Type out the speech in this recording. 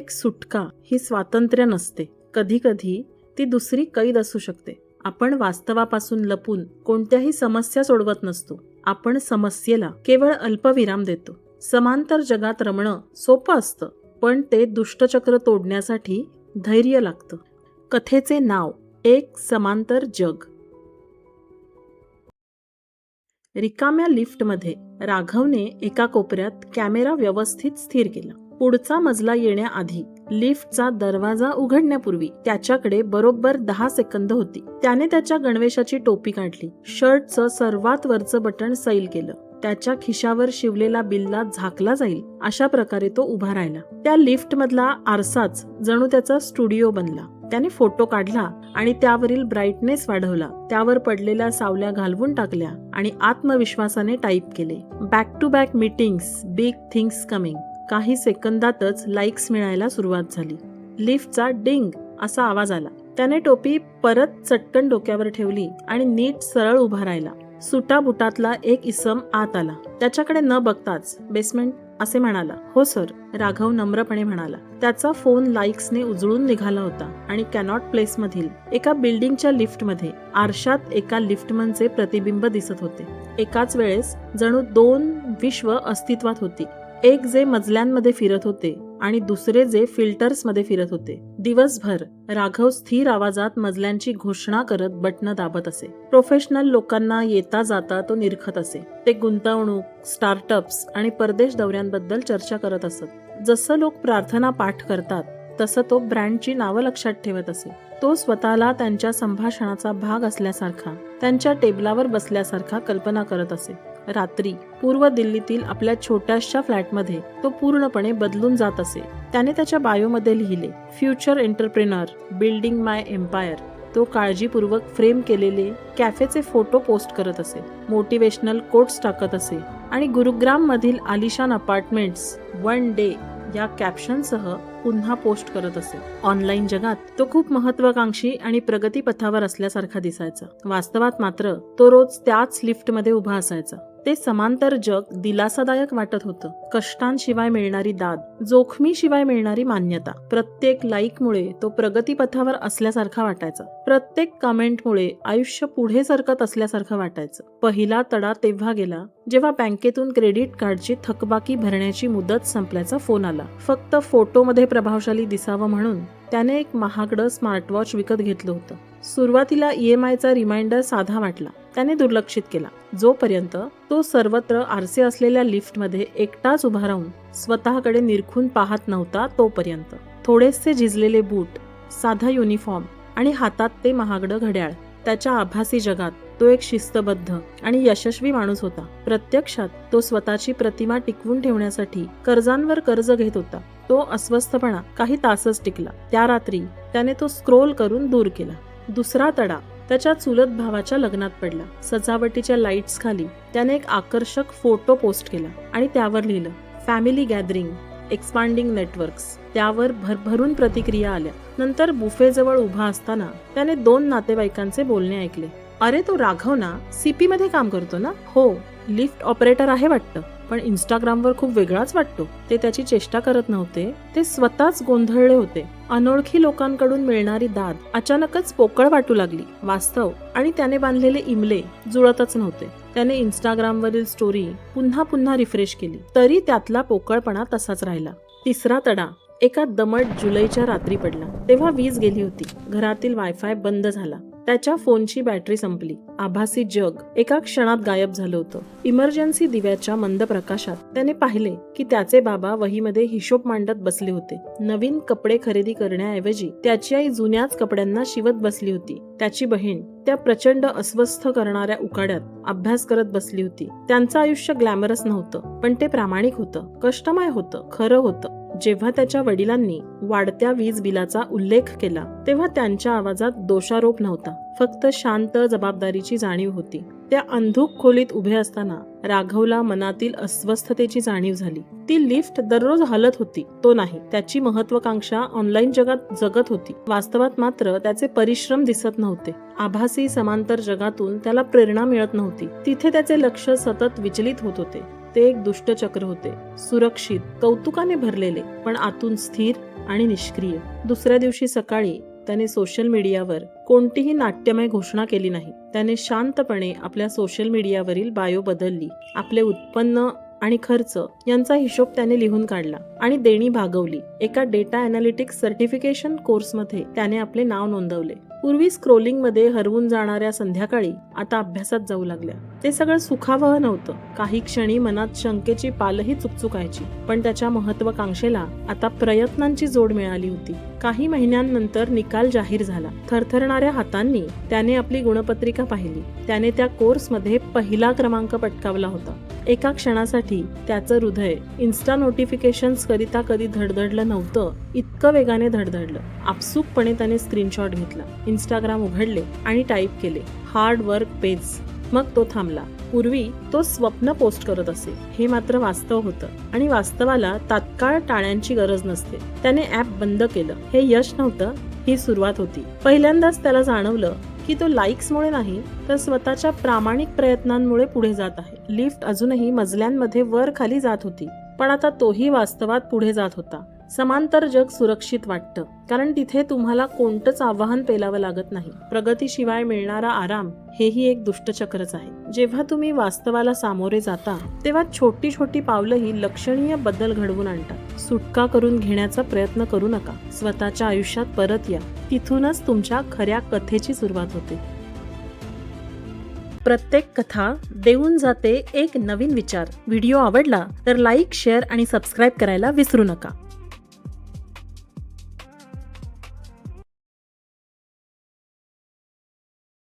प्रत्येक सुटका ही स्वातंत्र्य नसते. कधी कधी ती दुसरी कैद असू शकते. आपण वास्तवापासून लपून कोणत्याही समस्या सोडवत नसतो. आपण समस्येला केवळ अल्पविराम देतो. समांतर जगात रमणं सोपं असतं, पण ते दुष्टचक्र तोडण्यासाठी धैर्य लागतं. कथेचे नाव एक समांतर जग. रिकाम्या लिफ्टमध्ये राघवने एका कोपऱ्यात कॅमेरा व्यवस्थित स्थिर केला. पुढचा मजला येण्याआधी लिफ्टचा दरवाजा उघडण्यापूर्वी त्याच्याकडे बरोबर 10 सेकंद होती. त्याने त्याच्या गणवेशाची टोपी काढली, शर्टचं सर्वात वरचं बटन सैल केलं. त्याच्या खिशावर शिवलेला बिल्ला झाकला जाईल अशा प्रकारे तो उभा राहिला. त्या लिफ्ट मधला आरसाच जणू त्याचा स्टुडिओ बनला. त्याने फोटो काढला आणि त्यावरील ब्राईटनेस वाढवला, त्यावर पडलेल्या सावल्या घालवून टाकल्या आणि आत्मविश्वासाने टाईप केले, back to back meetings, big things coming. काही सेकंदातच लाईक्स मिळायला सुरुवात झाली. लिफ्टचा डिंग असा आवाज आला. त्याने टोपी परत चटकन डोक्यावर ठेवली आणि नीट सरळ उभा राहिला. सुटाबुटातला एक इसम आत आला. त्याच्याकडे न बघताच बेसमेंट असे म्हणाला. हो सर, राघव नम्रपणे म्हणाला. त्याचा फोन लाईक्सने उजळून निघाला होता आणि कॅनॉट प्लेस मधील एका बिल्डिंगच्या लिफ्टमध्ये आरशात एका लिफ्टमनचे प्रतिबिंब दिसत होते. एकाच वेळेस जणू 2 विश्व अस्तित्वात होती. एक जे मजल्यांमध्ये फिरत होते आणि दुसरे जे फिल्टर्स मध्ये फिरत होते. दिवसभर राघव स्थिर आवाजात मजल्यांची घोषणा करत बटणं दाबत असे. प्रोफेशनल लोकांना येता जाता तो निरखत असे. ते गुंतवणूक, स्टार्टअप्स आणि परदेश दौऱ्यांबद्दल चर्चा करत असत. जसं लोक प्रार्थना पाठ करतात तसं तो ब्रँडची नावं लक्षात ठेवत असे. तो स्वतःला त्यांच्या संभाषणाचा भाग असल्यासारखा, त्यांच्या टेबलावर बसल्यासारखा कल्पना करत असे. रात्री पूर्व दिल्लीतील आपल्या छोट्याशा फ्लॅटमध्ये तो पूर्णपणे बदलून जात असे. त्याने त्याच्या बायोमध्ये लिहिले, फ्युचर एंटरप्रेनर, बिल्डिंग माय एम्पायर. तो काळजीपूर्वक फ्रेम केलेले कॅफेचे फोटो पोस्ट करत असे, मोटिवेशनल कोट्स टाकत असे आणि गुरुग्राम मधील आलिशान अपार्टमेंट्स 1 डे या कॅप्शनसह पुन्हा पोस्ट करत असे. ऑनलाईन जगात तो खूप महत्वाकांक्षी आणि प्रगतीपथावर असल्यासारखा दिसायचा. वास्तवात मात्र तो रोज त्याच लिफ्टमध्ये उभा असायचा. ते समांतर जग दिलासादायक वाटत होतं. कष्टांशिवाय मिळणारी दाद, जोखमीशिवाय मिळणारी मान्यता. प्रत्येक लाईकमुळे तो प्रगतीपथावर असल्यासारखा वाटायचा. प्रत्येक कमेंटमुळे आयुष्य पुढे सरकत असल्यासारखं वाटायचं. पहिला तडा तेव्हा गेला जेव्हा बँकेतून क्रेडिट कार्डची थकबाकी भरण्याची मुदत संपल्याचा फोन आला. फक्त फोटोमध्ये प्रभावशाली दिसावं म्हणून त्याने एक महागडं स्मार्टवॉच विकत घेतलं होतं. सुरुवातीला EMIचा रिमाइंडर साधा वाटला. त्याने दुर्लक्षित केला. जोपर्यंत तो सर्वत्र आरसे असलेल्या लिफ्टमध्ये एकटाच उभा राहून स्वतःकडे निरखून पाहत नव्हता तोपर्यंत. थोडेसे झिजलेले बूट, साधा युनिफॉर्म आणि हातात ते महागडं घड्याळ. त्याच्या आभासी जगात तो एक शिस्तबद्ध आणि यशस्वी माणूस होता. प्रत्यक्षात तो स्वतःची प्रतिमा टिकवून ठेवण्यासाठी कर्जांवर कर्ज घेत होता. तो अस्वस्थपणा काही तासच टिकला. त्या रात्री त्याने तो स्क्रोल करून दूर केला. दुसरा तडा त्याच्या चुलत भावाच्या लग्नात पडला. सजावटीच्या लाईट्स खाली त्याने एक आकर्षक फोटो पोस्ट केला आणि त्यावर लिहिलं, फॅमिली गॅदरिंग, एक्सपांडिंग नेटवर्क्स. त्यावर भरभरून प्रतिक्रिया आल्या. नंतर बुफेजवळ उभा असताना त्याने 2 नातेवाईकांचे बोलणे ऐकले. अरे, तो राघव ना, CP मध्ये काम करतो ना? हो, लिफ्ट ऑपरेटर आहे वाटतं, पण इंस्टाग्रामवर खूप वेगळाच वाटतो. ते त्याची चेष्टा करत नव्हते, ते स्वतःच गोंधळले होते. अनोळखी लोकांकडून मिळणारी दाद अचानकच पोकळ वाटू लागली. वास्तव आणि त्याने बांधलेले इमले जुळतच नव्हते. त्याने इंस्टाग्रामवरील स्टोरी पुन्हा पुन्हा रिफ्रेश केली, तरी त्यातला पोकळपणा तसाच राहिला. तिसरा तडा एका दमट जुलैच्या रात्री पडला. तेव्हा वीज गेली होती. घरातील वायफाय बंद झाला. त्याच्या फोनची बॅटरी संपली. आभासी जग एका क्षणात गायब झालं होतं. इमर्जन्सी दिव्याच्या मंद प्रकाशात त्याने पाहिले की त्याचे बाबा वहीमध्ये हिशोब मांडत बसले होते. नवीन कपडे खरेदी करण्याऐवजी त्याची आई जुन्याच कपड्यांना शिवत बसली होती. त्याची बहीण त्या प्रचंड अस्वस्थ करणाऱ्या उकाड्यात अभ्यास करत बसली होती. त्यांचं आयुष्य ग्लॅमरस नव्हतं, पण ते प्रामाणिक होतं, कष्टमय होतं, खरं होतं. जेव्हा त्याच्या वडिलांनी वाढत्या वीज बिलाचा उल्लेख केला तेव्हा त्यांच्या आवाजात दोषारोप नव्हता, फक्त शांत जबाबदारीची जाणीव होती. त्या अंधुक खोलीत उभे असताना राघवला मनातील अस्वस्थतेची जाणीव झाली. ती लिफ्ट दररोज हलत होती, तो नाही. त्याची महत्वाकांक्षा ऑनलाईन जगात जगत होती. वास्तवात मात्र त्याचे परिश्रम दिसत नव्हते. आभासी समांतर जगातून त्याला प्रेरणा मिळत नव्हती. तिथे त्याचे लक्ष सतत विचलित होत होते. ते एक दुष्टचक्र होते, सुरक्षित, कौतुकाने भरलेले, पण आतून स्थिर, आणि निष्क्रिय. दुसऱ्या दिवशी सकाळी त्याने सोशल मीडियावर कोणतीही नाट्यमय घोषणा केली नाही. त्याने शांतपणे आपल्या सोशल मीडियावरील बायो बदलली. आपले उत्पन्न आणि खर्च यांचा हिशोब त्याने लिहून काढला आणि देणी भागवली. एका डेटा अॅनालिटिक्स सर्टिफिकेशन कोर्समध्ये त्याने आपले नाव नोंदवले. पूर्वी स्क्रोलिंग मध्ये हरवून जाणाऱ्या संध्याकाळी आता अभ्यासात जाऊ लागल्या. ते सगळं सुखावह नव्हतं. काही क्षणी मनात शंकेची पालही चुकचुकायची, पण त्याच्या महत्वाकांक्षेला आता प्रयत्नांची जोड मिळाली होती. काही महिन्यांनंतर निकाल जाहीर झाला. थरथरणाऱ्या हातांनी त्याने आपली गुणपत्रिका पाहिली. त्याने त्या कोर्समध्ये पहिला क्रमांक पटकावला होता. एका क्षणासाठी त्याचं हृदय इन्स्टा नोटिफिकेशन्स करिता कधी धडधडलं नव्हतं, इतकं वेगाने धडधडलं. आपसूकपणे त्याने स्क्रीनशॉट घेतला, इंस्टाग्राम उघडले आणि टाईप केले, हार्ड वर्क पेज. मग तो थांबला. पूर्वी तो स्वप्न पोस्ट करत असे, हे मात्र वास्तव होतं आणि वास्तवाला तात्काळ टाळ्यांची गरज नसते. त्याने ॲप बंद केलं. हे यश नव्हतं, ही सुरुवात होती. पहिल्यांदाच त्याला जाणवलं की तो लाईक्समुळे नाही तर स्वतःच्या प्रामाणिक प्रयत्नांमुळे पुढे जात आहे. लिफ्ट अजूनही मजल्यांमध्ये वर खाली जात होती, पण आता तोही वास्तवात पुढे जात होता. समांतर जग सुरक्षित वाटतं, कारण तिथे तुम्हाला कोणतंच आव्हान पेलावं लागत नाही. प्रगतीशिवाय मिळणारा आराम हेही एक दुष्टचक्रच आहे. जेव्हा तुम्ही वास्तवाला सामोरे जाता तेव्हा छोटी छोटी पावलंही लक्षणीय बदल घडवून आणतात. सुटका करून घेण्याचा प्रयत्न करू नका. स्वतःच्या आयुष्यात परत या. तिथूनच तुमच्या खऱ्या कथेची सुरुवात होते. प्रत्येक कथा देऊन जाते एक नवीन विचार. व्हिडिओ आवडला तर लाईक, शेअर आणि सबस्क्राईब करायला विसरू नका.